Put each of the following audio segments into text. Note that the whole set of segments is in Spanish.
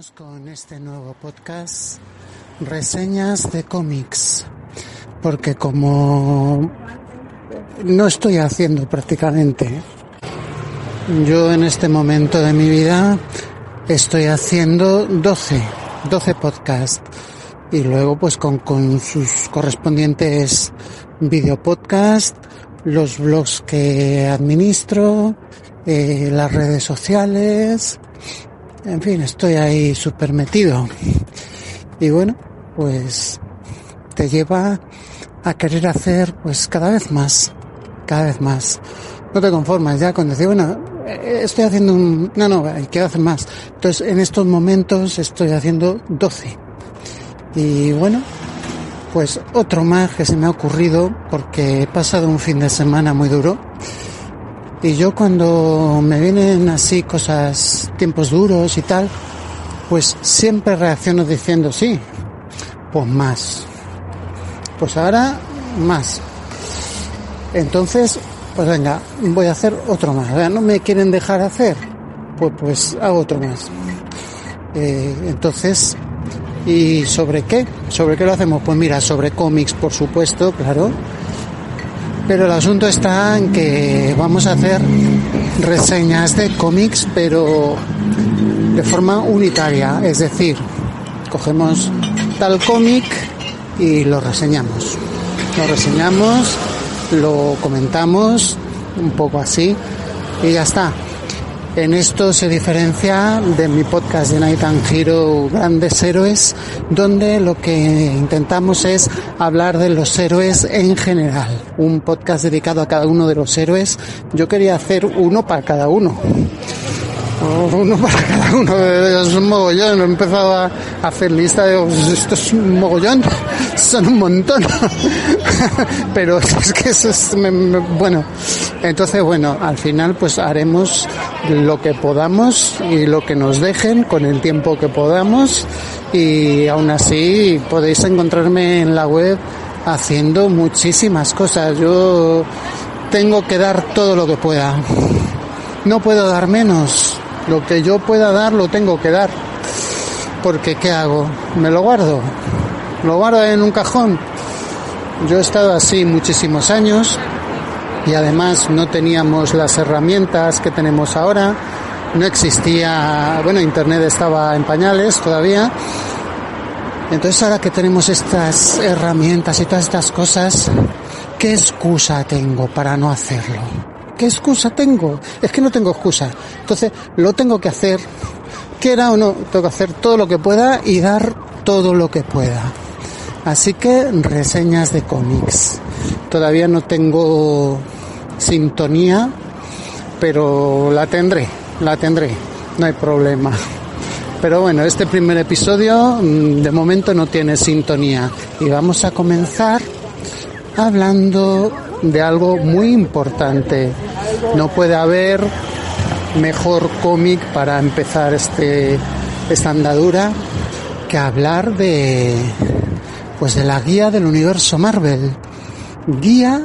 Empezamos con este nuevo podcast, reseñas de cómics, porque como no estoy haciendo prácticamente, yo en este momento de mi vida estoy haciendo 12 podcasts y luego pues con sus correspondientes videopodcasts, los blogs que administro, las redes sociales. En fin, estoy ahí súper metido. Y bueno, pues te lleva a querer hacer pues cada vez más. No te conformas ya con decir, bueno, estoy haciendo quiero hacer más. Entonces, en estos momentos estoy haciendo 12. Y bueno, pues otro más que se me ha ocurrido porque he pasado un fin de semana muy duro. Y yo cuando me vienen así cosas, tiempos duros y tal, pues siempre reacciono diciendo sí, pues más. Pues ahora más. Entonces, pues venga, voy a hacer otro más. ¿No me quieren dejar hacer? Pues hago otro más. Entonces, ¿y sobre qué? ¿Sobre qué lo hacemos? Pues mira, sobre cómics, por supuesto, claro. Pero el asunto está en que vamos a hacer reseñas de cómics, pero de forma unitaria. Es decir, cogemos tal cómic y lo reseñamos. Lo comentamos, un poco así, y ya está. En esto se diferencia de mi podcast de Night and Hero Grandes Héroes, donde lo que intentamos es hablar de los héroes en general. Un podcast dedicado a cada uno de los héroes. Yo quería hacer uno para cada uno. Es un mogollón. He empezado a hacer lista de esto es un mogollón, son un montón. Pero es que eso es bueno. Entonces, bueno, al final pues haremos lo que podamos y lo que nos dejen con el tiempo que podamos, y aún así podéis encontrarme en la web haciendo muchísimas cosas. Yo tengo que dar todo lo que pueda. No puedo dar menos. Lo que yo pueda dar lo tengo que dar. Porque ¿qué hago? ¿Me lo guardo? ¿Lo guardo en un cajón? Yo he estado así muchísimos años y además no teníamos las herramientas que tenemos ahora. No existía, internet estaba en pañales todavía. Entonces ahora que tenemos estas herramientas y todas estas cosas, ¿qué excusa tengo para no hacerlo? ¿Qué excusa tengo? Es que no tengo excusa. Entonces lo tengo que hacer, quiera o no, tengo que hacer todo lo que pueda y dar todo lo que pueda. Así que reseñas de cómics. Todavía no tengo sintonía, pero la tendré, no hay problema. Pero bueno, este primer episodio de momento no tiene sintonía y vamos a comenzar hablando de algo muy importante. No puede haber mejor cómic para empezar esta andadura que hablar de la guía del universo Marvel. Guía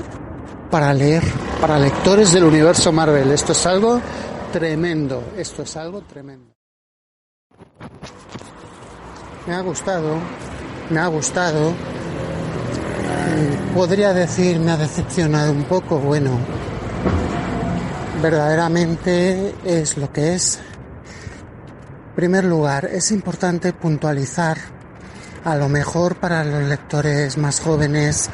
para leer, para lectores del universo Marvel. Esto es algo tremendo. Me ha gustado. Podría decir, me ha decepcionado un poco. Bueno, verdaderamente es lo que es. En primer lugar, es importante puntualizar, a lo mejor para los lectores más jóvenes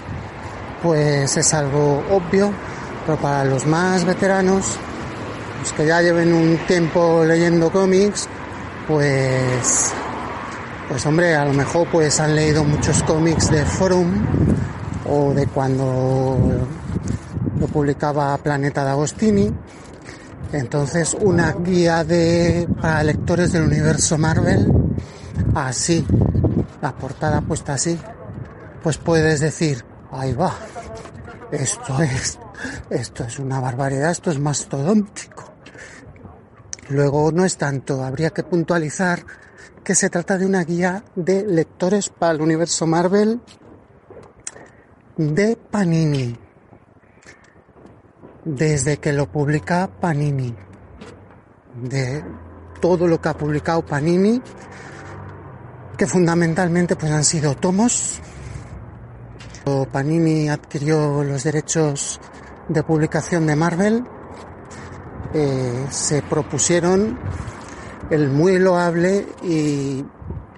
pues es algo obvio, pero para los más veteranos, los que ya lleven un tiempo leyendo cómics, pues hombre, a lo mejor pues han leído muchos cómics de Forum o de cuando lo publicaba Planeta de Agostini. Entonces una guía para lectores del universo Marvel, así, la portada puesta así, pues puedes decir, ahí va, esto es una barbaridad, esto es mastodóntico. Luego no es tanto, habría que puntualizar que se trata de una guía de lectores para el universo Marvel de Panini. Desde que lo publica Panini. De todo lo que ha publicado Panini que fundamentalmente pues han sido tomos. Panini adquirió los derechos de publicación de Marvel. Se propusieron el muy loable y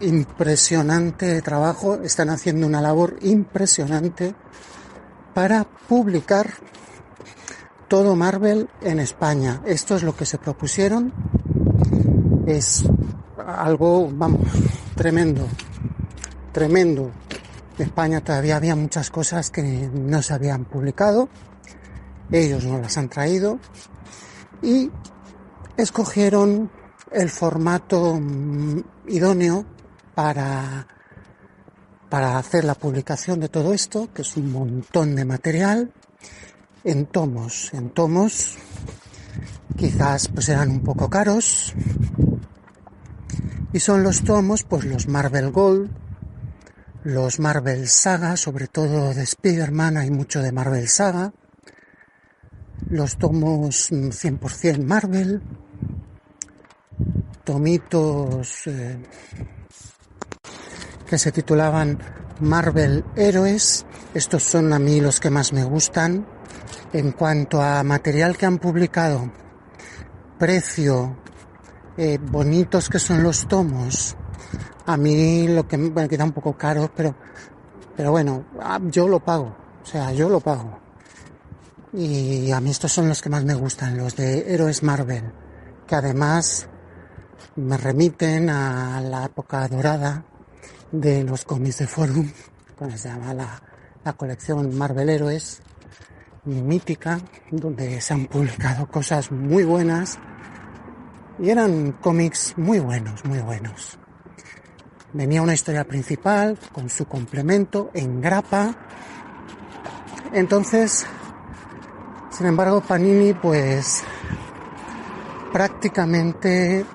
impresionante trabajo, están haciendo una labor impresionante para publicar todo Marvel en España. Esto es lo que se propusieron. Es algo, vamos, tremendo. En España todavía había muchas cosas que no se habían publicado. Ellos no las han traído. Y escogieron el formato idóneo para hacer la publicación de todo esto, que es un montón de material, en tomos. Quizás pues eran un poco caros. Y son los tomos, pues los Marvel Gold, los Marvel Saga, sobre todo de Spider-Man, hay mucho de Marvel Saga. Los tomos 100% Marvel, tomitos que se titulaban Marvel Héroes. Estos son a mí los que más me gustan. En cuanto a material que han publicado, precio, bonitos que son los tomos, a mí lo que me queda un poco caro, pero bueno, yo lo pago. Y a mí estos son los que más me gustan, los de Héroes Marvel, que además me remiten a la época dorada de los cómics de Forum, cuando se llama la colección Marvel Héroes, mítica, donde se han publicado cosas muy buenas y eran cómics muy buenos. Venía una historia principal con su complemento en grapa. Entonces, sin embargo, Panini pues prácticamente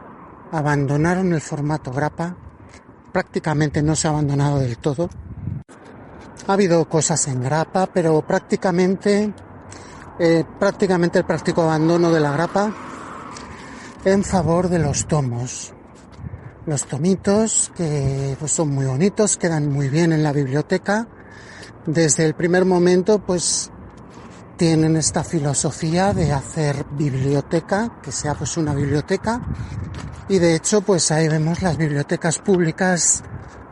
abandonaron el formato grapa. Prácticamente no se ha abandonado del todo. Ha habido cosas en grapa, pero prácticamente el práctico abandono de la grapa en favor de los tomos. Los tomitos, que pues son muy bonitos, quedan muy bien en la biblioteca. Desde el primer momento pues tienen esta filosofía de hacer biblioteca, que sea pues una biblioteca, y de hecho pues ahí vemos las bibliotecas públicas,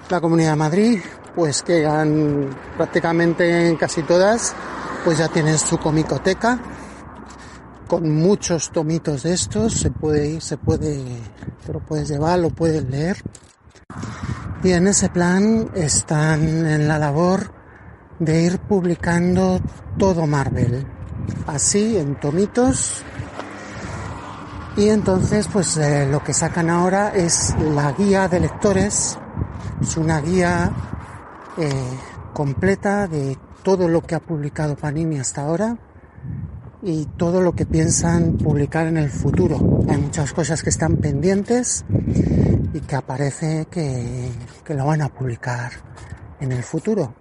la Comunidad de Madrid, pues que han prácticamente en casi todas, pues ya tienen su comicoteca, con muchos tomitos de estos, te lo puedes llevar, lo puedes leer, y en ese plan están en la labor de ir publicando todo Marvel, así en tomitos. Y entonces pues lo que sacan ahora es la guía de lectores. Es una guía completa de todo lo que ha publicado Panini hasta ahora y todo lo que piensan publicar en el futuro. Hay muchas cosas que están pendientes y que aparece que lo van a publicar en el futuro.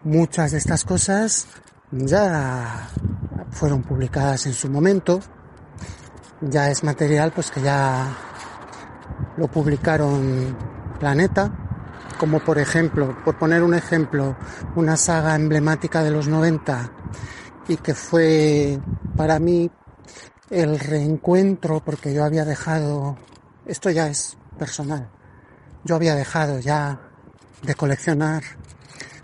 Muchas de estas cosas ya fueron publicadas en su momento. Ya es material pues que ya lo publicaron Planeta, como por ejemplo, por poner un ejemplo, una saga emblemática de los 90 y que fue para mí el reencuentro, porque yo había dejado, esto ya es personal, yo había dejado ya de coleccionar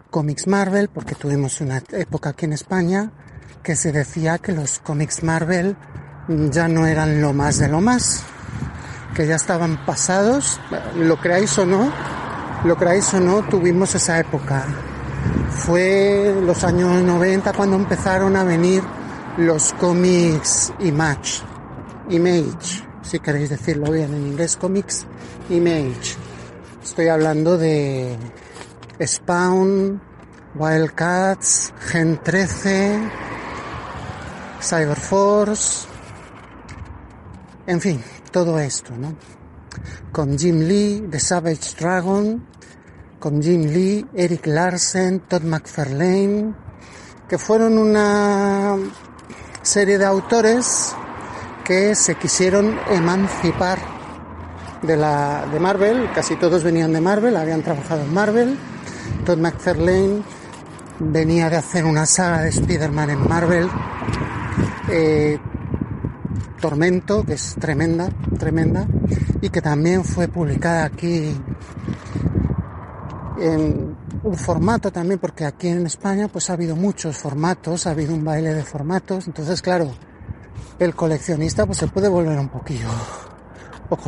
cómics Marvel, porque tuvimos una época aquí en España que se decía que los cómics Marvel ya no eran lo más de lo más, que ya estaban pasados, lo creáis o no, tuvimos esa época. Fue los años 90 cuando empezaron a venir los cómics Image, si queréis decirlo bien en inglés, cómics Image. Estoy hablando de Spawn, Wildcats, Gen 13, Cyberforce, en fin, todo esto, ¿no? Con Jim Lee, The Savage Dragon, con Jim Lee, Eric Larsen, Todd McFarlane, que fueron una serie de autores que se quisieron emancipar de Marvel, casi todos venían de Marvel, habían trabajado en Marvel. Todd McFarlane venía de hacer una saga de Spider-Man en Marvel, Tormento, que es tremenda, y que también fue publicada aquí en un formato también, porque aquí en España pues ha habido muchos formatos, ha habido un baile de formatos, entonces claro, el coleccionista pues se puede volver un poco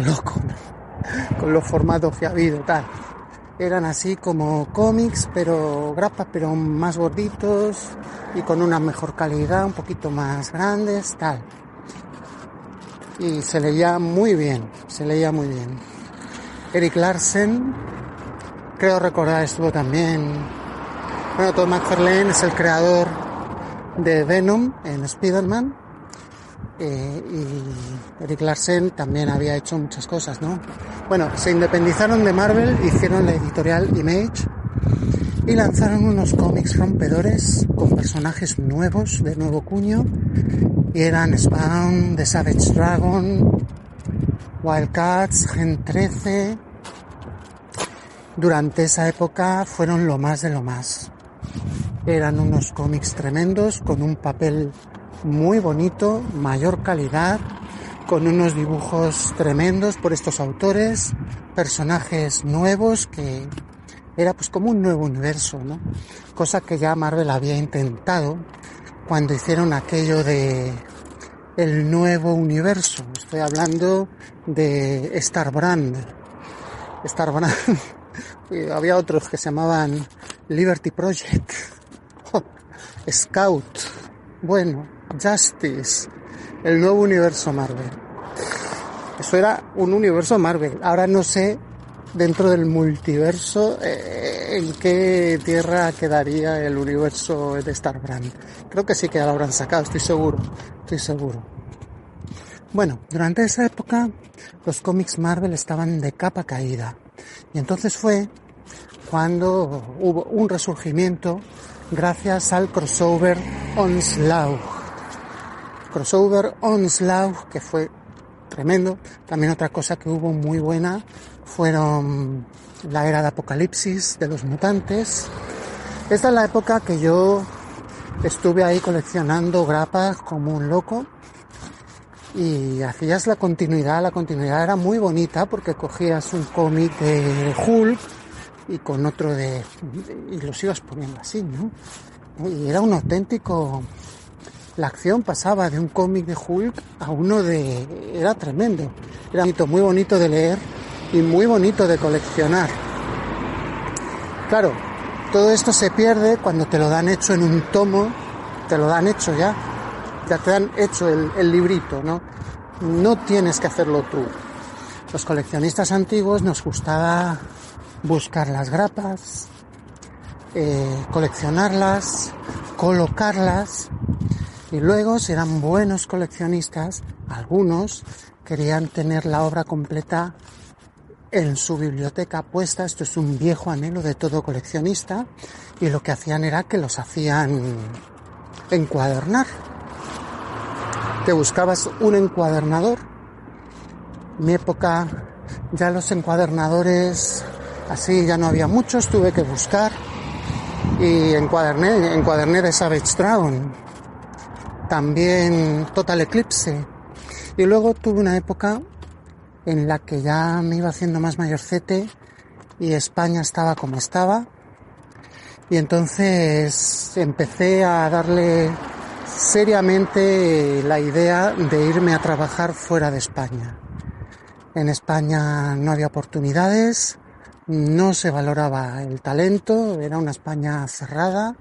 loco, ¿no? Con los formatos que ha habido, tal. Eran así como cómics, pero grapas, pero más gorditos y con una mejor calidad, un poquito más grandes, tal. Y se leía muy bien. Erik Larsen, creo recordar, estuvo también. Bueno, Todd McFarlane es el creador de Venom en Spider-Man. Y Erik Larsen también había hecho muchas cosas, ¿no? Bueno, se independizaron de Marvel, hicieron la editorial Image y lanzaron unos cómics rompedores con personajes nuevos, de nuevo cuño, y eran Spawn, The Savage Dragon, Wildcats, Gen 13. Durante esa época fueron lo más de lo más. Eran unos cómics tremendos, con un papel muy bonito, mayor calidad, con unos dibujos tremendos por estos autores, personajes nuevos, que era pues como un nuevo universo, ¿no? Cosa que ya Marvel había intentado cuando hicieron aquello de el nuevo universo. Estoy hablando de Starbrand. Había otros que se llamaban Liberty Project, Scout, bueno, Justice, el nuevo universo Marvel. Eso era un universo Marvel. Ahora no sé, dentro del multiverso, en qué tierra quedaría el universo de Starbrand. Creo que sí que ya lo habrán sacado, estoy seguro. Bueno, durante esa época los cómics Marvel estaban de capa caída. Y entonces fue cuando hubo un resurgimiento gracias al crossover Onslaught. Que fue tremendo. También otra cosa que hubo muy buena fueron la era de Apocalipsis de los mutantes. Esta es la época que yo estuve ahí coleccionando grapas como un loco y hacías la continuidad era muy bonita porque cogías un cómic de Hulk y con otro y los ibas poniendo así, ¿no? Y era un auténtico. La acción pasaba de un cómic de Hulk a uno era tremendo. Era muy bonito de leer y muy bonito de coleccionar. Claro, todo esto se pierde cuando te lo dan hecho en un tomo, te lo dan hecho ya te han hecho el librito, ¿no? No tienes que hacerlo tú. Los coleccionistas antiguos nos gustaba buscar las grapas, coleccionarlas, colocarlas. Y luego, si eran buenos coleccionistas, algunos querían tener la obra completa en su biblioteca puesta. Esto es un viejo anhelo de todo coleccionista. Y lo que hacían era que los hacían encuadernar. Te buscabas un encuadernador. En mi época ya los encuadernadores así ya no había muchos, tuve que buscar. Y encuaderné de Savage Dragon. También Total Eclipse. Y luego tuve una época en la que ya me iba haciendo más mayorcete y España estaba como estaba. Y entonces empecé a darle seriamente la idea de irme a trabajar fuera de España. En España no había oportunidades, no se valoraba el talento, era una España cerrada.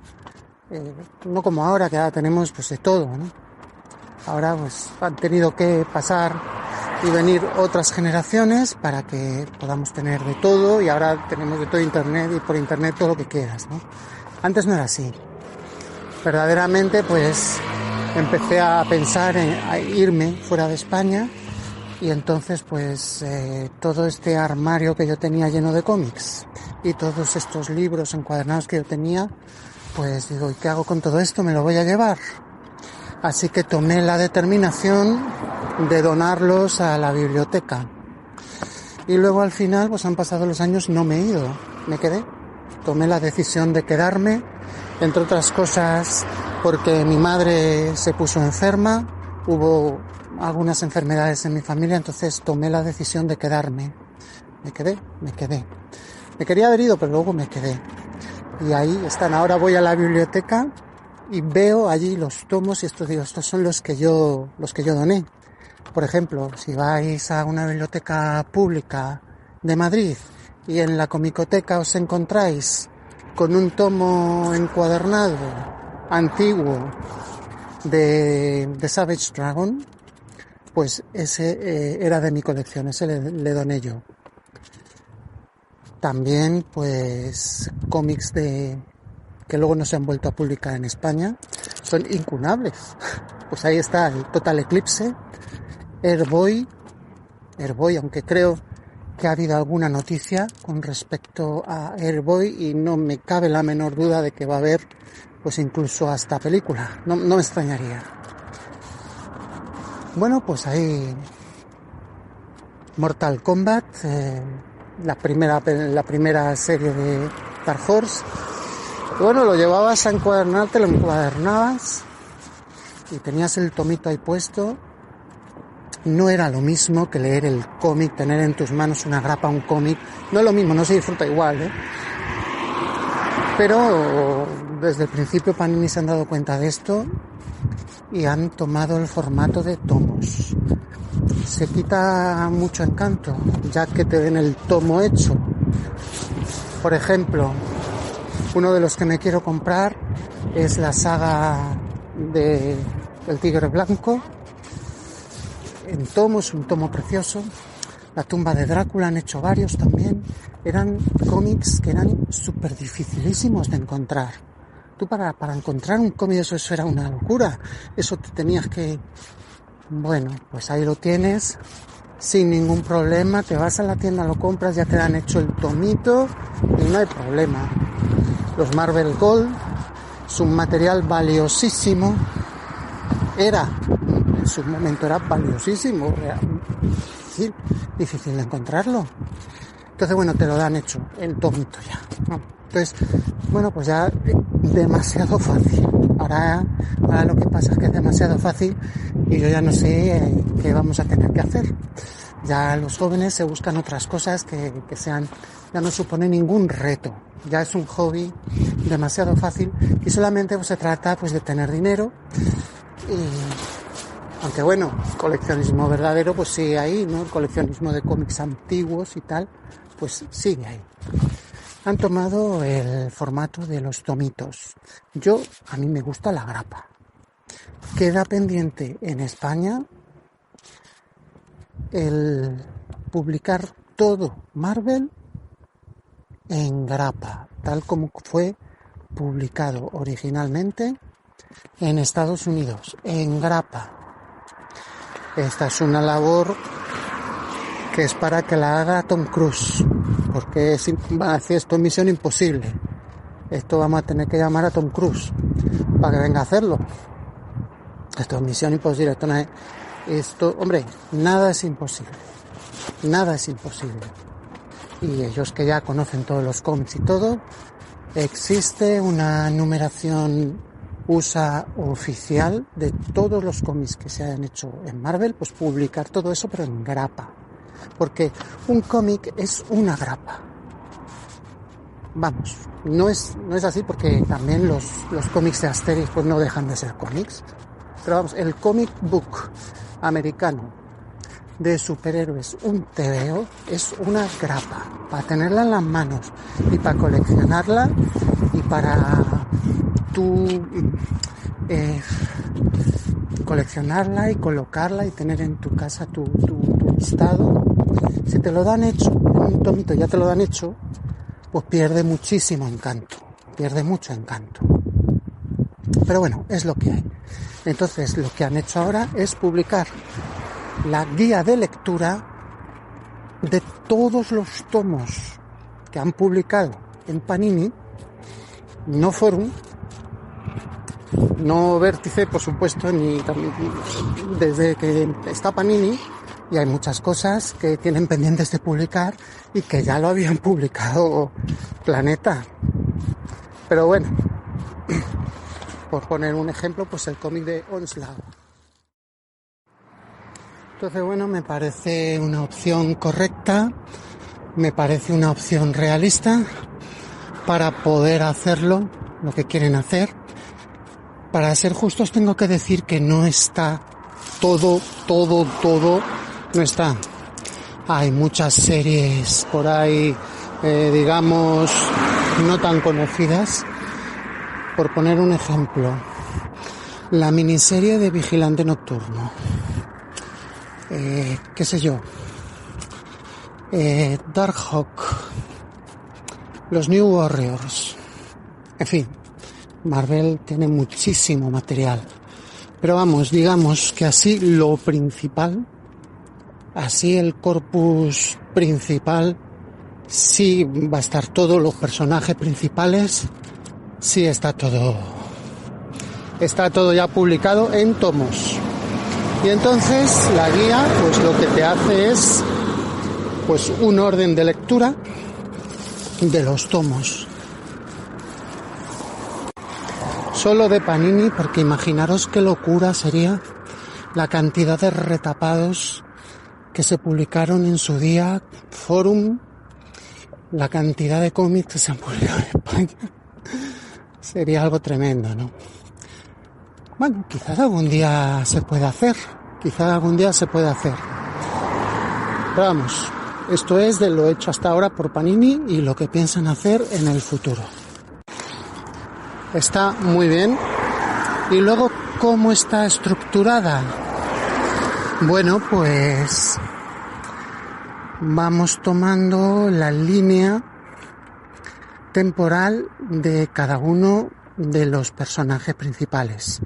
No como ahora, que ahora tenemos pues de todo, ¿no? Ahora pues han tenido que pasar y venir otras generaciones para que podamos tener de todo, y ahora tenemos de todo internet, y por internet todo lo que quieras, ¿no? Antes no era así. Verdaderamente pues empecé a pensar a irme fuera de España, y entonces pues todo este armario que yo tenía lleno de cómics y todos estos libros encuadernados que yo tenía, pues digo, ¿y qué hago con todo esto? ¿Me lo voy a llevar? Así que tomé la determinación de donarlos a la biblioteca. Y luego al final, pues han pasado los años, no me he ido, me quedé. Tomé la decisión de quedarme, entre otras cosas porque mi madre se puso enferma, hubo algunas enfermedades en mi familia, entonces tomé la decisión de quedarme. Me quedé. Me quería haber ido, pero luego me quedé. Y ahí están. Ahora voy a la biblioteca y veo allí los tomos y estos son los que yo doné. Por ejemplo, si vais a una biblioteca pública de Madrid y en la comicoteca os encontráis con un tomo encuadernado antiguo de Savage Dragon, pues ese era de mi colección, ese le doné yo. También pues cómics que luego no se han vuelto a publicar en España, son incunables. Pues ahí está el Total Eclipse, Airboy, aunque creo que ha habido alguna noticia con respecto a Airboy y no me cabe la menor duda de que va a haber pues incluso hasta película, no me extrañaría. Bueno, pues ahí Mortal Kombat, la primera serie de Dark Horse. Bueno, lo llevabas a encuadernar, te lo encuadernabas y tenías el tomito ahí puesto. No era lo mismo que leer el cómic, tener en tus manos una grapa, un cómic. No es lo mismo, no se disfruta igual, Pero desde el principio Panini se han dado cuenta de esto y han tomado el formato de tomos. Se quita mucho encanto, ya que te den el tomo hecho. Por ejemplo, uno de los que me quiero comprar es la saga del Tigre Blanco. En tomos, un tomo precioso. La tumba de Drácula, han hecho varios también. Eran cómics que eran súper dificilísimos de encontrar. Tú para encontrar un cómic eso era una locura. Eso te tenías que... Bueno, pues ahí lo tienes, sin ningún problema. Te vas a la tienda, lo compras, ya te han hecho el tomito y no hay problema. Los Marvel Gold, es un material valiosísimo. En su momento era valiosísimo, era difícil de encontrarlo. Entonces, bueno, te lo dan hecho, el tomito ya. Entonces, bueno, pues ya demasiado fácil. Ahora lo que pasa es que es demasiado fácil y yo ya no sé qué vamos a tener que hacer. Ya los jóvenes se buscan otras cosas que sean, ya no supone ningún reto. Ya es un hobby demasiado fácil y solamente pues, se trata pues de tener dinero. Y aunque bueno, coleccionismo verdadero pues sigue ahí, ¿no? El coleccionismo de cómics antiguos y tal, pues sigue ahí. Han tomado el formato de los tomitos. A mí me gusta la grapa. Queda pendiente en España el publicar todo Marvel en grapa, tal como fue publicado originalmente en Estados Unidos, en grapa. Esta es una labor que es para que la haga Tom Cruise, porque van a decir esto es misión imposible. Esto vamos a tener que llamar a Tom Cruise para que venga a hacerlo. Esto es misión imposible. Hombre, nada es imposible. Nada es imposible. Y ellos que ya conocen todos los cómics y todo, existe una numeración USA oficial de todos los cómics que se hayan hecho en Marvel, pues publicar todo eso pero en grapa. Porque un cómic es una grapa. Vamos, no es así porque también los cómics de Asterix pues no dejan de ser cómics. Pero vamos, el comic book americano de superhéroes, un TVO, es una grapa. Para tenerla en las manos y para coleccionarla y para tú coleccionarla y colocarla y tener en tu casa tu listado. Si te lo dan hecho, en un tomito ya te lo dan hecho, pues pierde muchísimo encanto, pierde mucho encanto. Pero bueno, es lo que hay. Entonces lo que han hecho ahora es publicar la guía de lectura de todos los tomos que han publicado en Panini, no Forum, no Vértice, por supuesto, ni también desde que está Panini, y hay muchas cosas que tienen pendientes de publicar y que ya lo habían publicado Planeta. Pero bueno, por poner un ejemplo, pues el cómic de Onslaught. Entonces, bueno, me parece una opción correcta, me parece una opción realista para poder hacerlo, lo que quieren hacer. Para ser justos tengo que decir que no está todo, no está. Hay muchas series por ahí, digamos, no tan conocidas. Por poner un ejemplo, la miniserie de Vigilante Nocturno, qué sé yo, Darkhawk, los New Warriors, en fin, Marvel tiene muchísimo material. Pero vamos, digamos que así lo principal, así el corpus principal, sí va a estar todos los personajes principales, sí está todo ya publicado en tomos. Y entonces la guía, pues lo que te hace es, pues un orden de lectura de los tomos. Solo de Panini, porque imaginaros qué locura sería la cantidad de retapados que se publicaron en su día, Forum, la cantidad de cómics que se han publicado en España. Sería algo tremendo, ¿no? Bueno, quizás algún día se pueda hacer. Pero vamos, esto es de lo hecho hasta ahora por Panini y lo que piensan hacer en el futuro. Está muy bien. Y luego, ¿cómo está estructurada? Bueno, pues vamos tomando la línea temporal de cada uno de los personajes principales.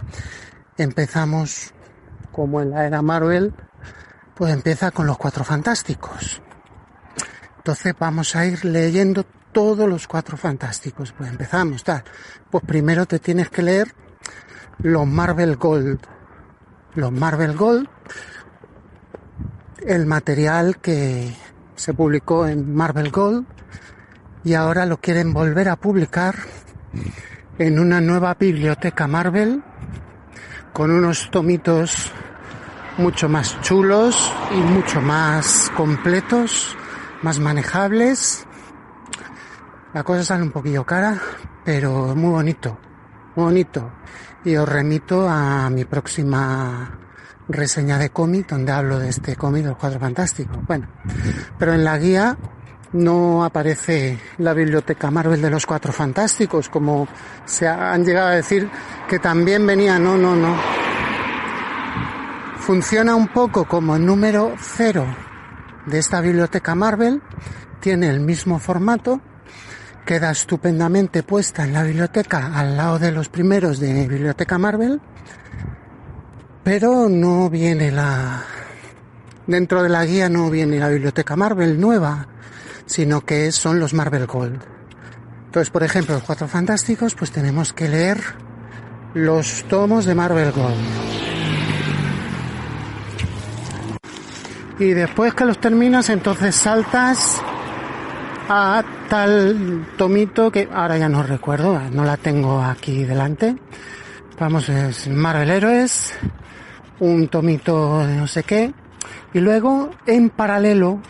Empezamos, como en la era Marvel, pues empieza con los Cuatro Fantásticos. Entonces vamos a ir leyendo todos los Cuatro Fantásticos. Pues empezamos, tal. Pues primero te tienes que leer los Marvel Gold. Los Marvel Gold, el material que se publicó en Marvel Gold y ahora lo quieren volver a publicar en una nueva biblioteca Marvel con unos tomitos mucho más chulos y mucho más completos, más manejables. La cosa sale un poquillo cara, pero muy bonito. Y os remito a mi próxima reseña de cómic, donde hablo de este cómic de los Cuatro Fantásticos. Bueno, pero en la guía no aparece la biblioteca Marvel de los Cuatro Fantásticos, como se han llegado a decir que también venía. No. Funciona un poco como el número 0 de esta biblioteca Marvel, tiene el mismo formato, queda estupendamente puesta en la biblioteca al lado de los primeros de biblioteca Marvel, pero no viene dentro de la guía no viene la biblioteca Marvel nueva, sino que son los Marvel Gold. Entonces, por ejemplo, los Cuatro Fantásticos, pues tenemos que leer los tomos de Marvel Gold. Y después que los terminas, entonces saltas a tal tomito que ahora ya no recuerdo, no la tengo aquí delante. Vamos, es Marvel Héroes, un tomito de no sé qué. Y luego, en paralelo,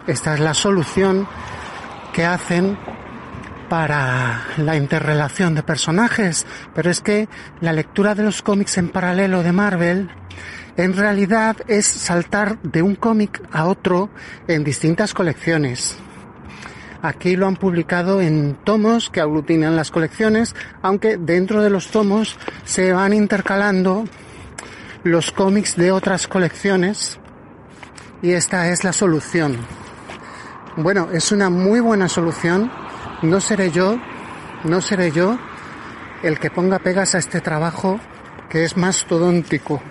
esta es la solución que hacen para la interrelación de personajes. Pero es que la lectura de los cómics en paralelo de Marvel en realidad es saltar de un cómic a otro en distintas colecciones. Aquí lo han publicado en tomos que aglutinan las colecciones, aunque dentro de los tomos se van intercalando los cómics de otras colecciones, y esta es la solución. Bueno, es una muy buena solución. No seré yo el que ponga pegas a este trabajo, que es mastodóntico.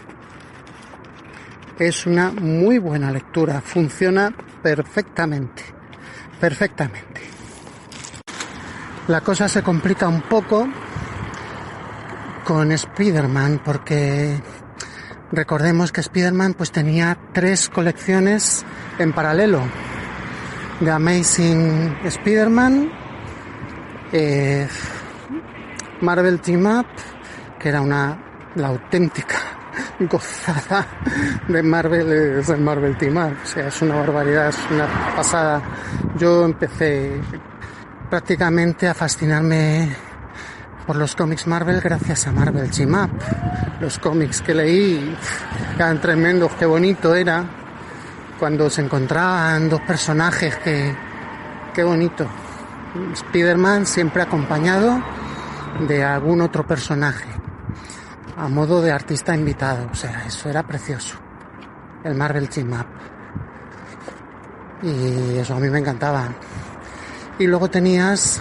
Es una muy buena lectura, funciona perfectamente. La cosa se complica un poco con Spider-Man, porque Recordemos que Spider-Man pues tenía 3 colecciones en paralelo. The Amazing Spider-Man, Marvel Team Up, que era la auténtica gozada de Marvel, es el Marvel Team Up, o sea, es una barbaridad, es una pasada. Yo empecé prácticamente a fascinarme por los cómics Marvel gracias a Marvel Team Up. Los cómics que leí eran tremendos, qué bonito era cuando se encontraban 2 personajes, qué bonito. Spider-Man siempre acompañado de algún otro personaje, a modo de artista invitado, o sea, eso era precioso, el Marvel Team Up, y eso a mí me encantaba. Y luego tenías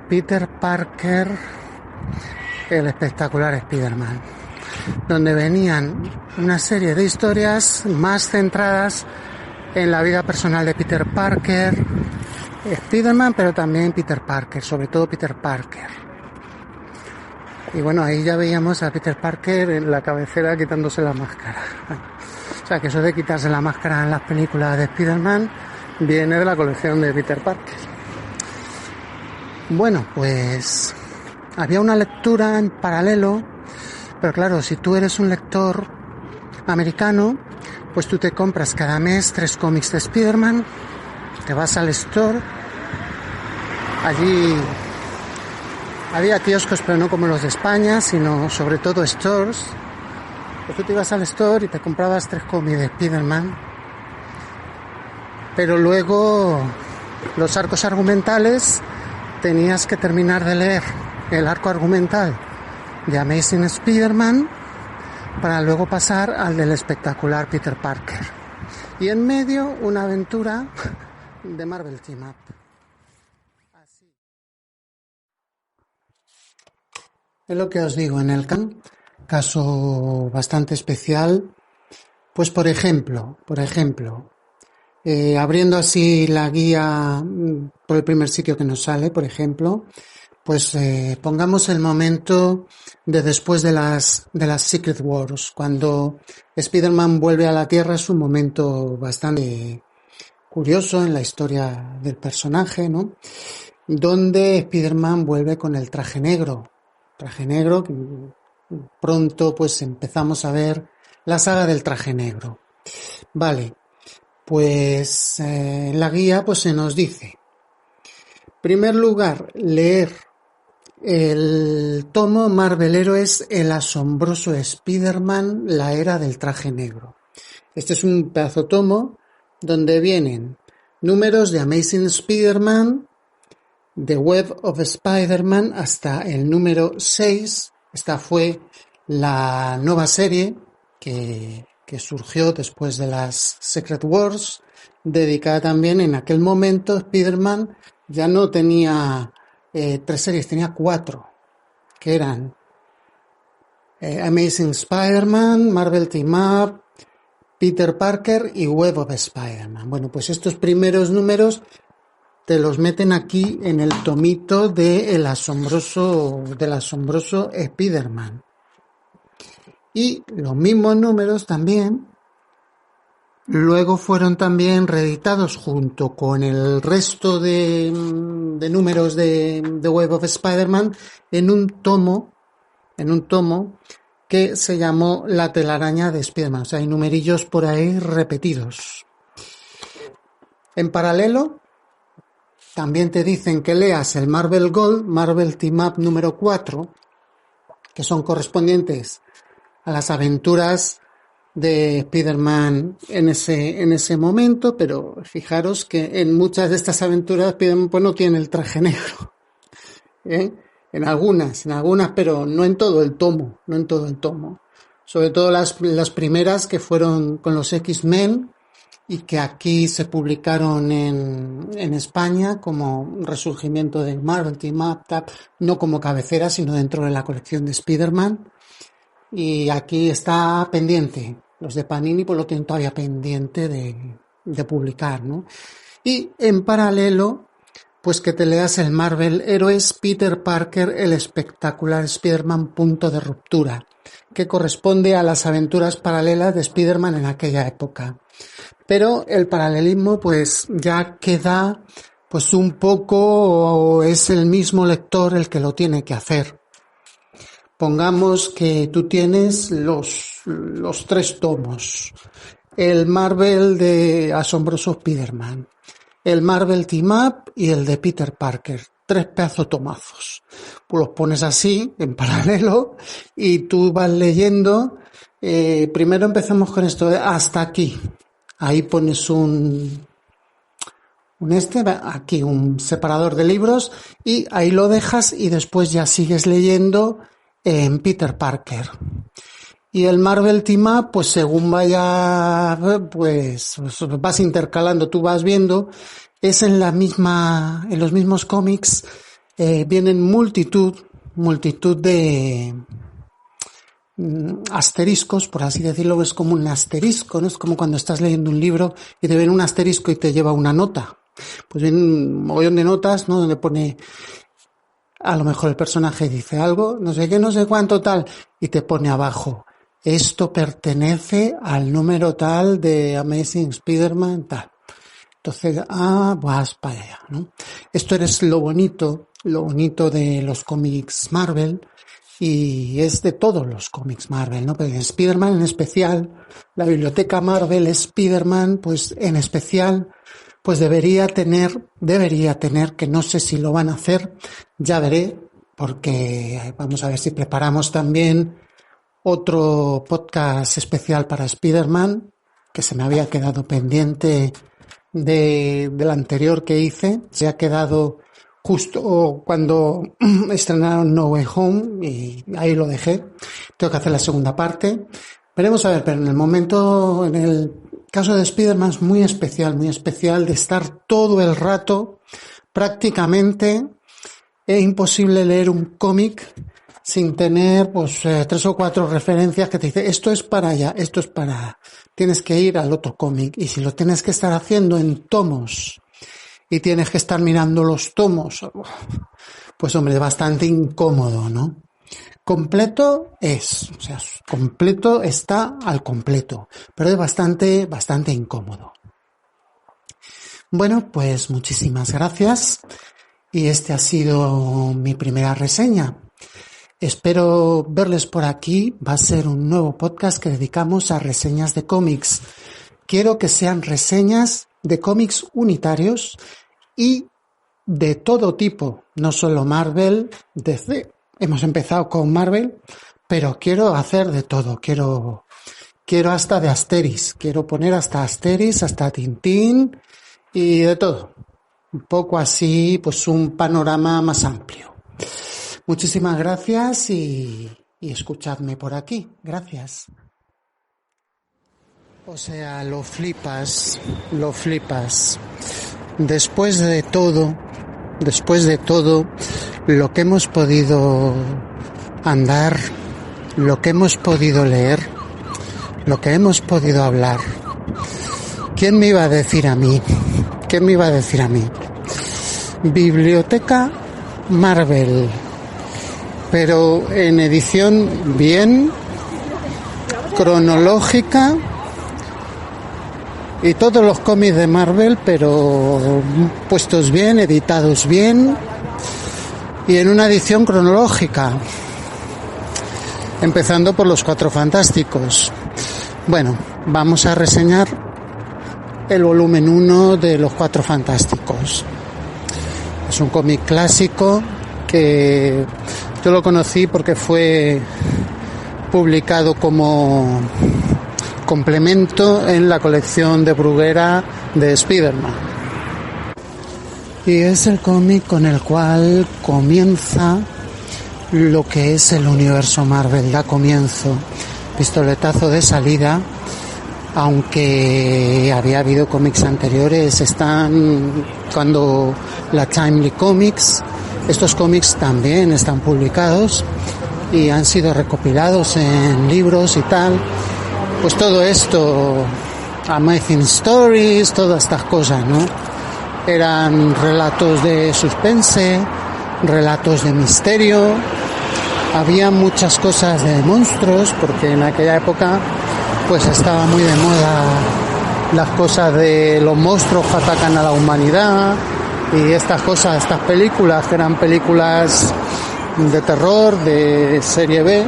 Peter Parker, el espectacular Spider-Man, donde venían una serie de historias más centradas en la vida personal de Peter Parker, Spider-Man, pero también Peter Parker, sobre todo Peter Parker. Y bueno, ahí ya veíamos a Peter Parker en la cabecera quitándose la máscara. O sea, que eso de quitarse la máscara en las películas de Spider-Man viene de la colección de Peter Parker. Bueno, pues había una lectura en paralelo, pero claro, si tú eres un lector americano, pues tú te compras cada mes 3 cómics de Spider-Man, te vas al store, allí había kioscos, pero no como los de España, sino sobre todo stores. Pues tú te ibas al store y te comprabas 3 cómics de Spider-Man, pero luego los arcos argumentales tenías que terminar de leer el arco argumental de Amazing Spider-Man para luego pasar al del espectacular Peter Parker. Y en medio una aventura de Marvel Team Up. Así. Es lo que os digo, en el caso bastante especial, pues por ejemplo, abriendo así la guía por el primer sitio que nos sale, por ejemplo, pues pongamos el momento de después de las Secret Wars, cuando Spider-Man vuelve a la Tierra. Es un momento bastante curioso en la historia del personaje, ¿no? Donde Spider-Man vuelve con el traje negro, que pronto pues empezamos a ver la saga del traje negro. Vale. Pues en la guía pues se nos dice, en primer lugar, leer el tomo Marvel Heroes, el asombroso Spider-Man, la era del traje negro. Este es un pedazo tomo donde vienen números de Amazing Spider-Man, The Web of Spider-Man, hasta el número 6. Esta fue la nueva serie que surgió después de las Secret Wars, dedicada también. En aquel momento Spider-Man ya no tenía 3 series, tenía 4, que eran Amazing Spider-Man, Marvel Team Up, Peter Parker y Web of Spider-Man. Bueno, pues estos primeros números te los meten aquí en el tomito del asombroso Spider-Man. Y los mismos números también luego fueron también reeditados junto con el resto de números de Web of Spider-Man en un tomo que se llamó La telaraña de Spider-Man. O sea, hay numerillos por ahí repetidos. En paralelo, también te dicen que leas el Marvel Gold, Marvel Team Up número 4, que son correspondientes a las aventuras de Spider-Man en ese momento, pero fijaros que en muchas de estas aventuras Spider-Man pues no tiene el traje negro. En algunas, pero no en todo el tomo, Sobre todo las primeras, que fueron con los X-Men y que aquí se publicaron en España como un resurgimiento de Marvel Team Up, no como cabecera, sino dentro de la colección de Spider-Man. Y aquí está pendiente, los de Panini pues lo tienen todavía pendiente de publicar, ¿no? Y en paralelo, pues que te leas el Marvel Heroes, Peter Parker, el espectacular Spider-Man, punto de ruptura. que corresponde a las aventuras paralelas de Spider-Man en aquella época. Pero el paralelismo pues ya queda pues un poco, o es el mismo lector el que lo tiene que hacer. Pongamos que tú tienes los 3 tomos. El Marvel de Asombroso Spider-Man, el Marvel Team Up y el de Peter Parker. 3 pedazos tomazos. Pues los pones así, en paralelo, y tú vas leyendo. Primero empezamos con esto de hasta aquí. Ahí pones aquí un separador de libros, y ahí lo dejas y después ya sigues leyendo en Peter Parker. Y el Marvel Team Up, pues según vaya, pues vas intercalando, tú vas viendo, es en los mismos cómics, vienen multitud de asteriscos, por así decirlo. Es como un asterisco, ¿no? Es como cuando estás leyendo un libro y te ven un asterisco y te lleva una nota. Pues viene un mogollón de notas, ¿no? Donde pone, a lo mejor el personaje dice algo, no sé qué, no sé cuánto, tal, y te pone abajo, esto pertenece al número tal de Amazing Spider-Man, tal. Entonces, vas para allá, ¿no? Esto es lo bonito de los cómics Marvel, y es de todos los cómics Marvel, ¿no? Pero en Spider-Man en especial, la biblioteca Marvel Spider-Man, pues en especial, pues debería tener, que no sé si lo van a hacer, ya veré, porque vamos a ver si preparamos también otro podcast especial para Spider-Man, que se me había quedado pendiente del anterior que hice. Se ha quedado justo cuando estrenaron No Way Home y ahí lo dejé. Tengo que hacer la segunda parte. Veremos a ver, pero en el caso de Spider-Man es muy especial de estar todo el rato, prácticamente es imposible leer un cómic sin tener pues 3 o 4 referencias que te dice esto es para allá, esto es para... Tienes que ir al otro cómic, y si lo tienes que estar haciendo en tomos y tienes que estar mirando los tomos, pues hombre, es bastante incómodo, ¿no? Completo completo está al completo, pero es bastante incómodo. Bueno, pues muchísimas gracias, y este ha sido mi primera reseña. Espero verles por aquí. Va a ser un nuevo podcast que dedicamos a reseñas de cómics. Quiero que sean reseñas de cómics unitarios y de todo tipo, no solo Marvel, DC. Hemos empezado con Marvel, pero quiero hacer de todo. Quiero hasta de Asterix. Quiero poner hasta Asterix, hasta Tintín y de todo. Un poco así, pues un panorama más amplio. Muchísimas gracias y escuchadme por aquí. Gracias. O sea, lo flipas. Después de todo, lo que hemos podido andar, lo que hemos podido leer, lo que hemos podido hablar, ¿quién me iba a decir a mí? Biblioteca Marvel, pero en edición bien, cronológica, y todos los cómics de Marvel, pero puestos bien, editados bien, y en una edición cronológica, empezando por los 4 Fantásticos. Bueno, vamos a reseñar el volumen 1 de los 4 Fantásticos. Es un cómic clásico que yo lo conocí porque fue publicado como complemento en la colección de Bruguera de Spider-Man. Y es el cómic con el cual comienza lo que es el universo Marvel, da comienzo, pistoletazo de salida, aunque había habido cómics anteriores. Están cuando la Timely Comics, estos cómics también están publicados y han sido recopilados en libros y tal. Pues todo esto, Amazing Stories, todas estas cosas, ¿no? Eran relatos de suspense, relatos de misterio, Había muchas cosas de monstruos, porque en aquella época pues estaba muy de moda las cosas de los monstruos que atacan a la humanidad y estas cosas, estas películas que eran películas de terror, de serie B,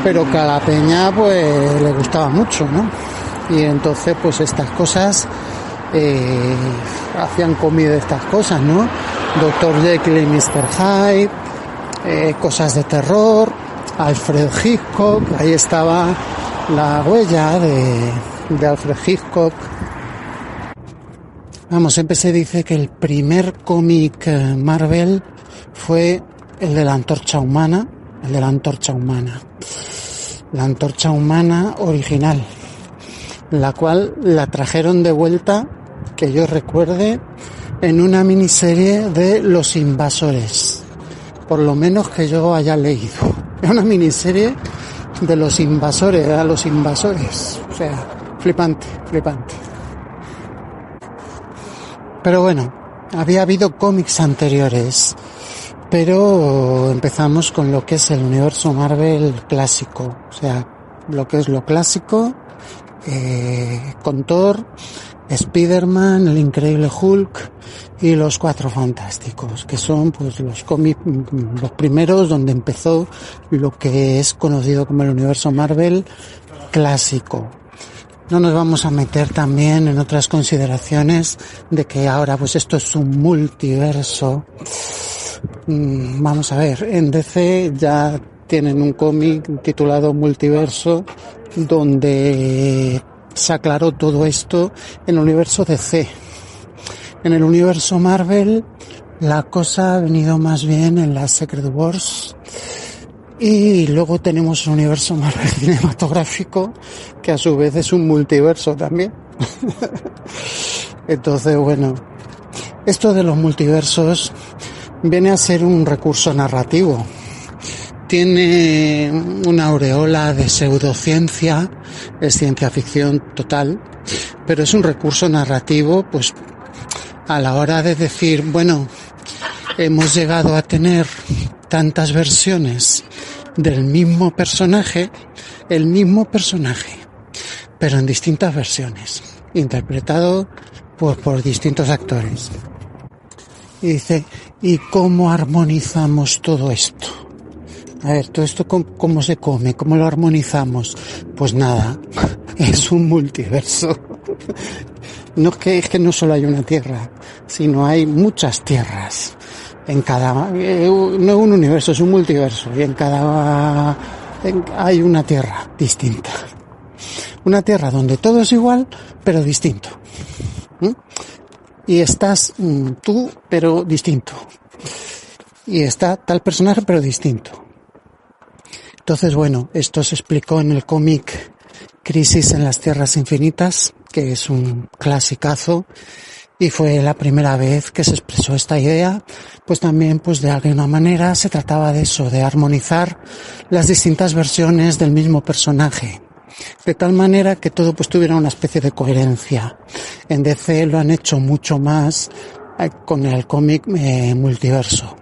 pero que a la peña pues le gustaba mucho, ¿no? Y entonces pues estas cosas hacían cómic de estas cosas, ¿no? Dr. Jekyll y Mr. Hyde, cosas de terror, Alfred Hitchcock, ahí estaba la huella de Alfred Hitchcock. Vamos, siempre se dice que el primer cómic Marvel fue el de la Antorcha Humana, la Antorcha Humana original, la cual la trajeron de vuelta, que yo recuerde, en una miniserie de Los Invasores, por lo menos que yo haya leído. Es una miniserie de Los Invasores, a los invasores, o sea, flipante. Pero bueno, había habido cómics anteriores, pero empezamos con lo que es el universo Marvel clásico, o sea, lo que es lo clásico, con Thor, Spider-Man, el Increíble Hulk y los Cuatro Fantásticos, que son pues los cómics, los primeros donde empezó lo que es conocido como el universo Marvel clásico. No nos vamos a meter también en otras consideraciones de que ahora pues esto es un multiverso. Vamos a ver, en DC ya tienen un cómic titulado Multiverso, donde se aclaró todo esto en el universo DC. En el universo Marvel la cosa ha venido más bien en las Secret Wars, y luego tenemos un universo Marvel cinematográfico que a su vez es un multiverso también. Entonces, bueno, esto de los multiversos viene a ser un recurso narrativo. Tiene una aureola de pseudociencia, es ciencia ficción total, pero es un recurso narrativo, pues a la hora de decir, bueno, hemos llegado a tener tantas versiones del mismo personaje, pero en distintas versiones, interpretado por distintos actores. Y dice, ¿y cómo armonizamos todo esto? A ver, todo esto ¿cómo se come? ¿Cómo lo armonizamos? Pues nada, es un multiverso. No es que no solo hay una tierra, sino hay muchas tierras. En cada, no es un universo, es un multiverso, y en cada hay una tierra distinta. Una tierra donde todo es igual, pero distinto. Y estás tú, pero distinto. Y está tal personaje, pero distinto. Entonces, bueno, esto se explicó en el cómic Crisis en las Tierras Infinitas, que es un clasicazo, y fue la primera vez que se expresó esta idea, pues también, pues de alguna manera se trataba de eso, de armonizar las distintas versiones del mismo personaje, de tal manera que todo pues tuviera una especie de coherencia. En DC lo han hecho mucho más con el cómic multiverso.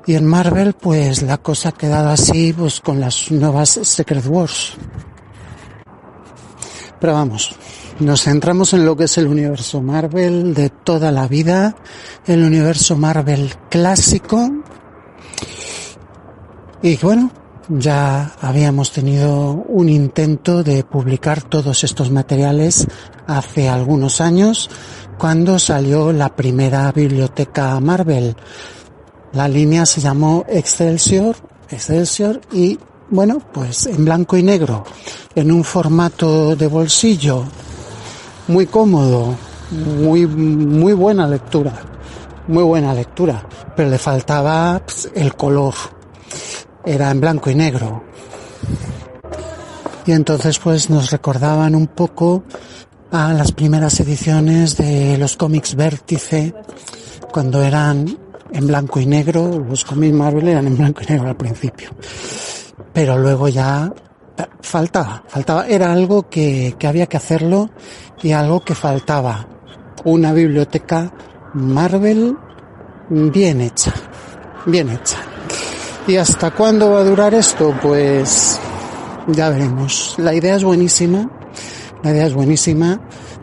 Y en Marvel, pues la cosa ha quedado así, pues con las nuevas Secret Wars. Pero vamos, nos centramos en lo que es el universo Marvel de toda la vida, el universo Marvel clásico. Y bueno, ya habíamos tenido un intento de publicar todos estos materiales hace algunos años, cuando salió la primera biblioteca Marvel. La línea se llamó Excelsior, y bueno, pues en blanco y negro, en un formato de bolsillo, muy cómodo, muy buena lectura, pero le faltaba pues, el color, era en blanco y negro. Y entonces pues nos recordaban un poco a las primeras ediciones de los cómics Vértice, cuando eran en blanco y negro. Los cómics Marvel eran en blanco y negro al principio, pero luego ya faltaba, era algo que había que hacerlo, y algo que faltaba, una biblioteca Marvel bien hecha. ¿Y hasta cuándo va a durar esto? Pues ya veremos. La idea es buenísima.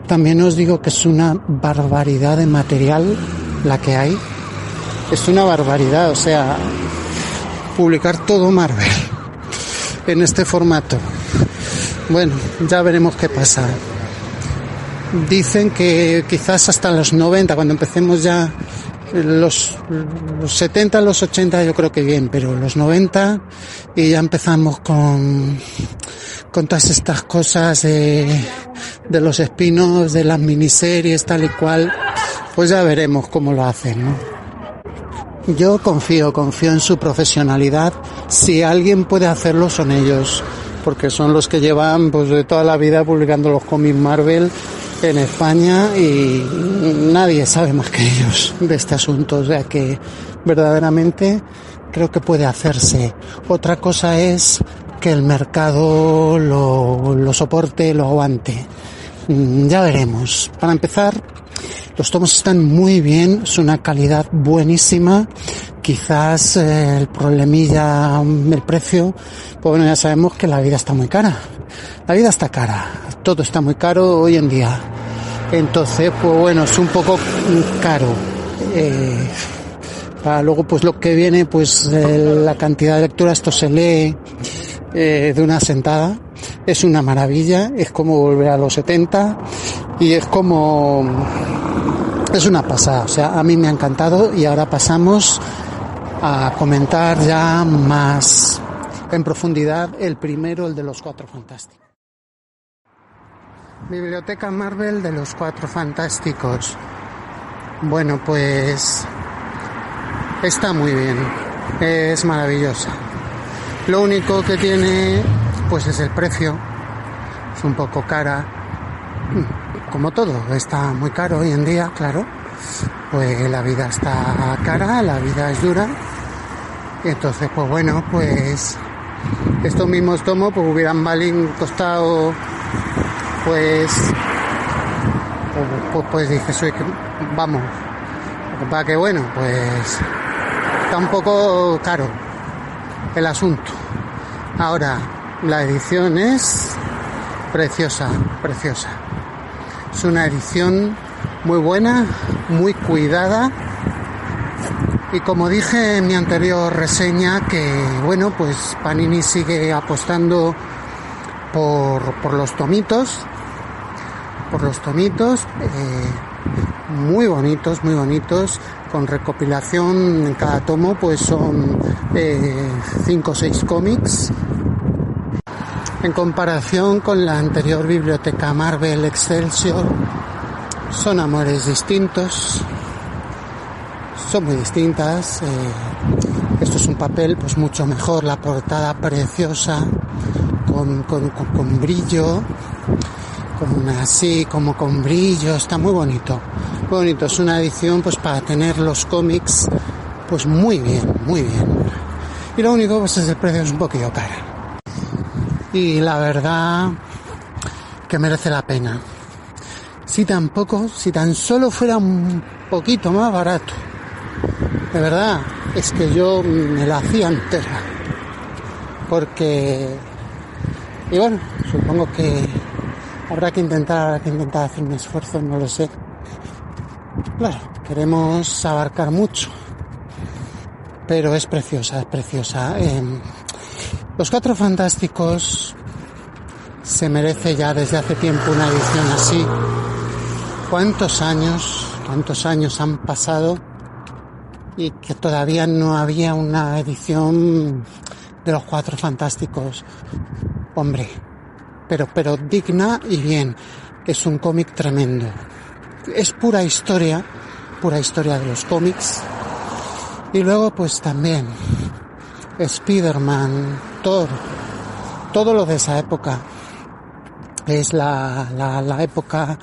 También os digo que es una barbaridad de material la que hay. Es una barbaridad, o sea, publicar todo Marvel en este formato. Bueno, ya veremos qué pasa. Dicen que quizás hasta los 90, cuando empecemos ya los 70, los 80 yo creo que bien, pero los 90 y ya empezamos con todas estas cosas de los spin-offs, de las miniseries, tal y cual, pues ya veremos cómo lo hacen, ¿no? Yo confío en su profesionalidad. Si alguien puede hacerlo son ellos, porque son los que llevan pues de toda la vida publicando los cómics Marvel en España y nadie sabe más que ellos de este asunto, o sea que verdaderamente creo que puede hacerse. Otra cosa es que el mercado lo soporte, lo aguante. Ya veremos. Para empezar, los tomos están muy bien, es una calidad buenísima. Quizás el problemilla, el precio, pues bueno, ya sabemos que la vida está muy cara. La vida está cara, todo está muy caro hoy en día. Entonces, pues bueno, es un poco caro. Para luego, pues lo que viene, pues la cantidad de lectura, esto se lee de una sentada. Es una maravilla, es como volver a los 70 y es una pasada, o sea, a mí me ha encantado y ahora pasamos a comentar ya más en profundidad el primero, el de los Cuatro Fantásticos. Biblioteca Marvel de los Cuatro Fantásticos. Bueno, pues está muy bien, es maravillosa. Lo único que tiene pues es el precio, es un poco cara, como todo, está muy caro hoy en día, claro, pues la vida está cara, la vida es dura, y entonces pues bueno, pues estos mismos tomos pues hubieran costado pues dije, vamos, para que bueno, pues está un poco caro el asunto. Ahora, la edición es preciosa. Es una edición muy buena, muy cuidada. Y como dije en mi anterior reseña, que bueno, pues Panini sigue apostando por los tomitos. Muy bonitos, con recopilación en cada tomo, pues son 5 o 6 cómics. En comparación con la anterior biblioteca Marvel Excelsior, son amores distintos, son muy distintas. Esto es un papel pues mucho mejor, la portada preciosa, con brillo, con brillo, está muy bonito, es una edición pues para tener los cómics pues muy bien, y lo único pues es el precio, es un poquillo caro. Y la verdad que merece la pena. Si tan solo fuera un poquito más barato, de verdad, es que yo me la hacía entera. Porque, y bueno, supongo que habrá que intentar hacer un esfuerzo, no lo sé. Claro, queremos abarcar mucho, pero es preciosa. Los Cuatro Fantásticos se merece ya desde hace tiempo una edición así. ¿Cuántos años han pasado y que todavía no había una edición de los Cuatro Fantásticos? Hombre, pero digna y bien. Es un cómic tremendo. Es pura historia de los cómics. Y luego pues también Spider-Man, Thor, todo lo de esa época. Es la época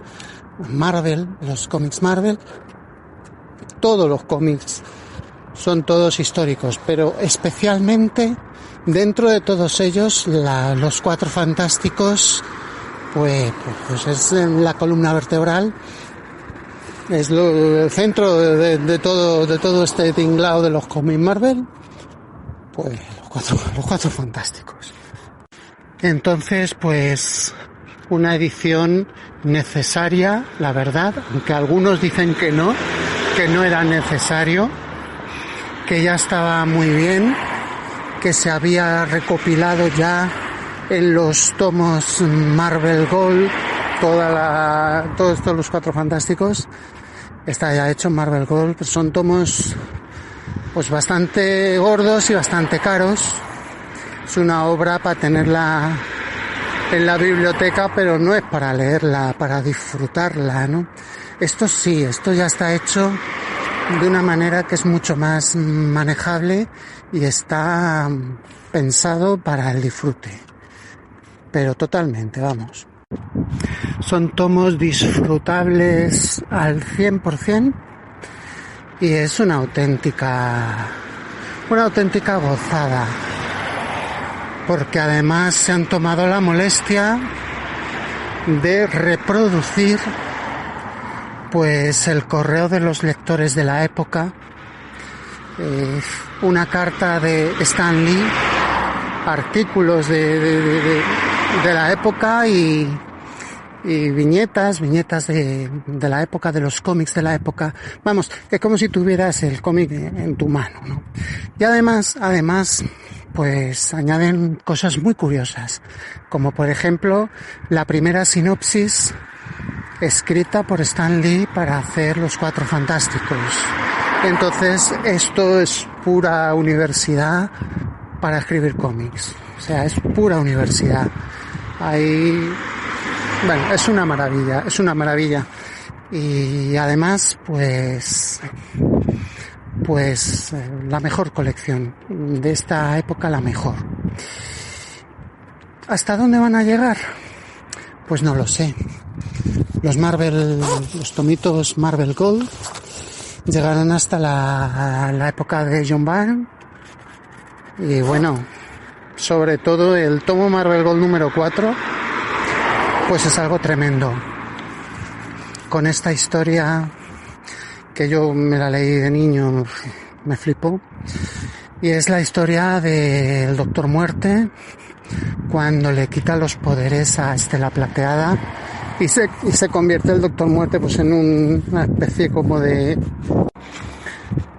Marvel, los cómics Marvel. Todos los cómics son todos históricos, pero especialmente dentro de todos ellos los Cuatro Fantásticos pues es la columna vertebral, es el centro de todo este tinglado de los cómics Marvel. pues los cuatro fantásticos. Entonces, pues una edición necesaria, la verdad, aunque algunos dicen que no era necesario, que ya estaba muy bien, que se había recopilado ya en los tomos Marvel Gold todo esto de los Cuatro Fantásticos está ya hecho en Marvel Gold. Pues son tomos pues bastante gordos y bastante caros. Es una obra para tenerla en la biblioteca, pero no es para leerla, para disfrutarla, ¿no? Esto sí, esto ya está hecho de una manera que es mucho más manejable y está pensado para el disfrute. Pero totalmente, vamos. Son tomos disfrutables al 100% y es una auténtica gozada, porque además se han tomado la molestia de reproducir pues el correo de los lectores de la época, una carta de Stan Lee, artículos de la época y viñetas de la época, de los cómics de la época. Vamos, es como si tuvieras el cómic en tu mano, ¿no? Y además, pues añaden cosas muy curiosas, como por ejemplo la primera sinopsis escrita por Stan Lee para hacer los Cuatro Fantásticos. Entonces esto es pura universidad para escribir cómics, o sea, es pura universidad. Ahí, bueno, es una maravilla. Y además, pues la mejor colección de esta época, la mejor. ¿Hasta dónde van a llegar? Pues no lo sé. Los tomitos Marvel Gold llegarán hasta la época de John Byrne. Y bueno, sobre todo el tomo Marvel Gold número 4, pues es algo tremendo. Con esta historia que yo me la leí de niño, me flipó. Y es la historia del Doctor Muerte, cuando le quita los poderes a Estela Plateada y se convierte el Doctor Muerte pues en una especie como de...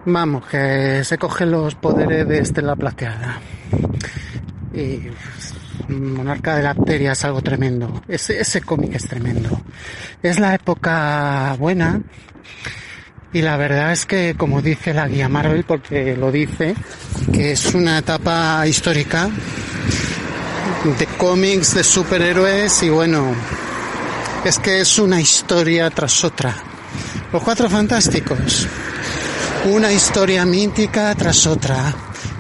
Vamos, que se coge los poderes de Estela Plateada. Y Monarca de la Pteria es algo tremendo. Ese cómic es tremendo. Es la época buena. Y la verdad es que, como dice la guía Marvel, porque lo dice, que es una etapa histórica de cómics, de superhéroes, y bueno, es que es una historia tras otra. Los Cuatro Fantásticos, una historia mítica tras otra,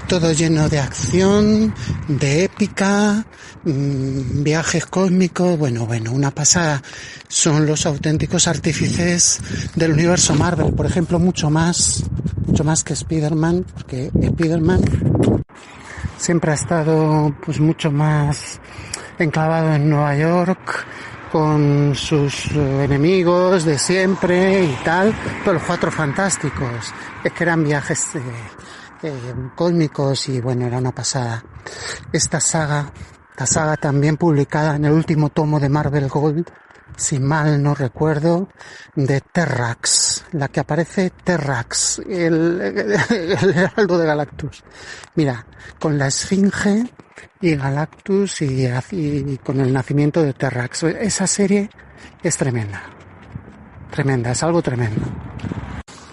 todo lleno de acción, de épica, viajes cósmicos, bueno, una pasada. Son los auténticos artífices del universo Marvel, por ejemplo, mucho más que Spider-Man, porque Spider-Man siempre ha estado pues mucho más enclavado en Nueva York, con sus enemigos de siempre y tal, pero los Cuatro Fantásticos es que eran viajes cósmicos y bueno, era una pasada. Esta saga también publicada en el último tomo de Marvel Gold, si mal no recuerdo, de Terrax, la que aparece Terrax, el heraldo de Galactus. Mira, con la Esfinge y Galactus y con el nacimiento de Terrax. Esa serie es tremenda, es algo tremendo.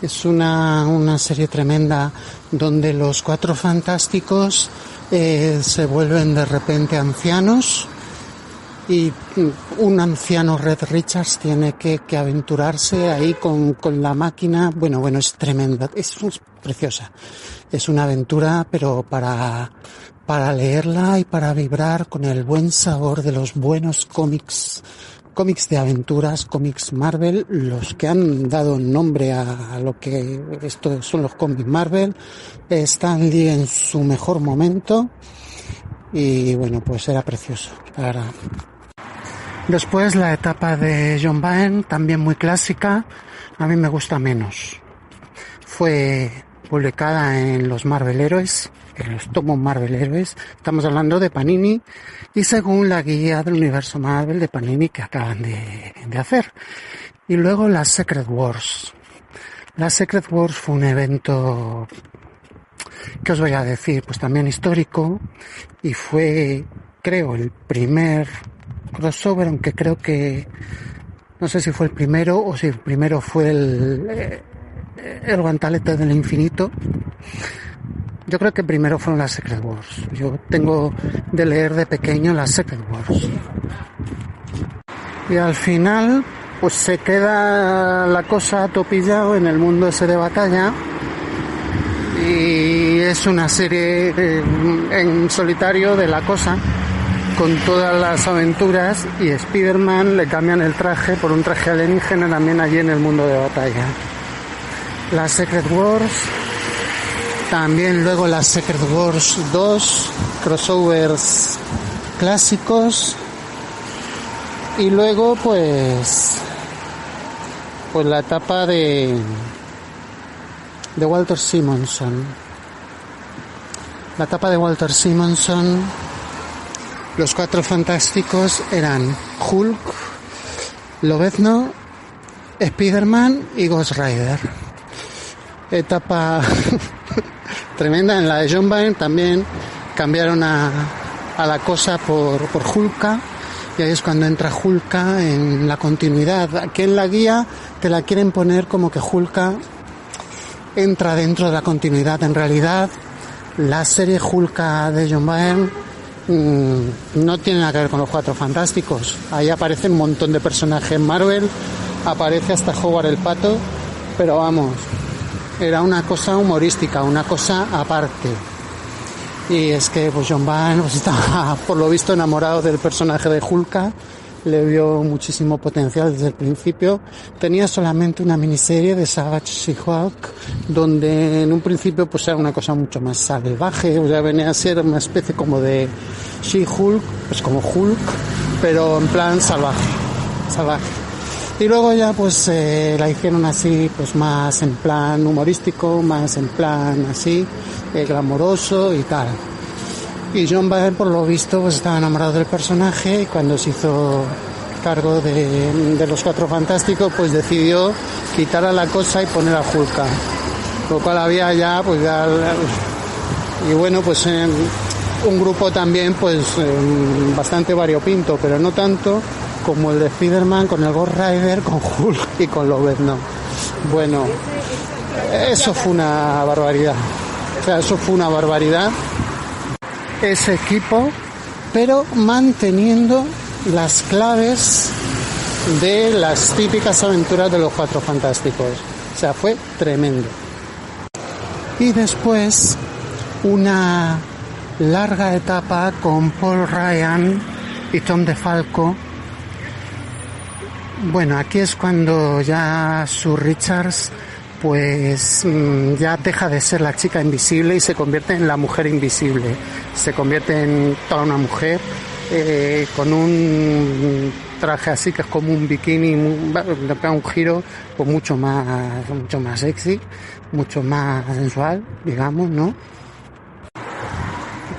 Es una serie tremenda donde los Cuatro Fantásticos se vuelven de repente ancianos y un anciano Red Richards tiene que aventurarse ahí con la máquina. Bueno, es tremenda, es preciosa. Es una aventura, pero para leerla y para vibrar con el buen sabor de los buenos cómics de aventuras, cómics Marvel, los que han dado nombre a lo que estos son los cómics Marvel. Stan Lee en su mejor momento y bueno, pues era precioso, la verdad. Después la etapa de John Byrne, también muy clásica, a mí me gusta menos. Fue publicada en los Marvel Heroes, en los tomos Marvel Heroes. Estamos hablando de Panini y según la guía del universo Marvel de Panini que acaban de hacer. Y luego la Secret Wars. La Secret Wars fue un evento, ¿qué os voy a decir? Pues también histórico, y fue, creo, el primer crossover, aunque creo que, no sé si fue el primero o si el primero fue el guantelete del infinito. Yo creo que primero fueron las Secret Wars. Yo tengo de leer de pequeño las Secret Wars. Y al final, pues se queda la cosa atopillado en el mundo ese de batalla. Y es una serie en solitario de la cosa, con todas las aventuras, y Spider-Man le cambian el traje por un traje alienígena también allí en el mundo de batalla. Las Secret Wars, también luego las Secret Wars 2, crossovers clásicos, y luego pues la etapa de Walter Simonson. La etapa de Walter Simonson, los Cuatro Fantásticos eran Hulk, Lobezno, Spider-Man y Ghost Rider. Etapa tremenda. En la de John Byrne también cambiaron a la cosa por Hulka, y ahí es cuando entra Hulka en la continuidad. Aquí en la guía te la quieren poner como que Hulka entra dentro de la continuidad. En realidad, la serie Hulka de John Byrne no tiene nada que ver con los Cuatro Fantásticos. Ahí aparece un montón de personajes Marvel, aparece hasta Howard el Pato, pero vamos, era una cosa humorística, una cosa aparte. Y es que pues John Byrne pues estaba por lo visto enamorado del personaje de Hulka, le vio muchísimo potencial desde el principio. Tenía solamente una miniserie de Savage She-Hulk, donde en un principio pues era una cosa mucho más salvaje, o sea, venía a ser una especie como de She-Hulk, pues como Hulk, pero en plan salvaje. Y luego ya pues la hicieron así, pues más en plan humorístico, más en plan así, glamoroso y tal. Y John Byrne, por lo visto, pues estaba enamorado del personaje, y cuando se hizo cargo de los Cuatro Fantásticos, pues decidió quitar a la cosa y poner a Hulka. Lo cual había ya, pues ya... Y bueno, pues un grupo también, pues bastante variopinto, pero no tanto como el de Spider-Man, con el Ghost Rider, con Hulk y con Lobezno. Bueno, eso fue una barbaridad. O sea, eso fue una barbaridad. Ese equipo, pero manteniendo las claves de las típicas aventuras de los Cuatro Fantásticos. O sea, fue tremendo. Y después una larga etapa con Paul Ryan y Tom DeFalco. Bueno, aquí es cuando ya Sue Richards pues ya deja de ser la chica invisible y se convierte en la mujer invisible. Se convierte en toda una mujer con un traje así que es como un bikini, le pega un giro pues mucho más sexy, mucho más sensual, digamos, ¿no?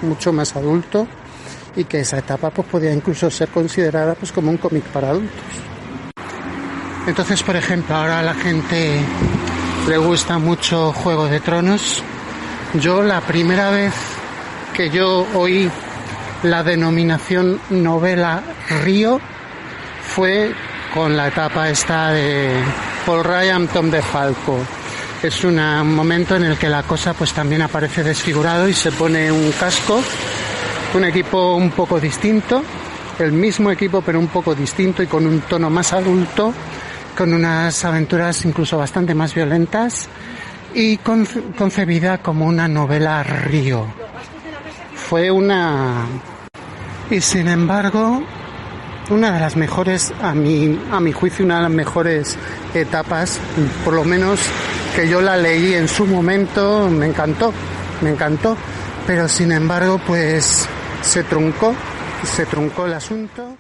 Mucho más adulto, y que esa etapa pues podía incluso ser considerada pues como un cómic para adultos. Entonces, por ejemplo, ahora a la gente le gusta mucho Juego de Tronos. Yo la primera vez que yo oí la denominación novela Río fue con la etapa esta de Paul Ryan, Tom DeFalco. Es un momento en el que la cosa pues también aparece desfigurado y se pone un casco, un equipo un poco distinto, el mismo equipo pero un poco distinto y con un tono más adulto, con unas aventuras incluso bastante más violentas y concebida como una novela Río. Y sin embargo, una de las mejores, a mi juicio, una de las mejores etapas, por lo menos que yo la leí en su momento, me encantó, pero sin embargo, pues se truncó el asunto.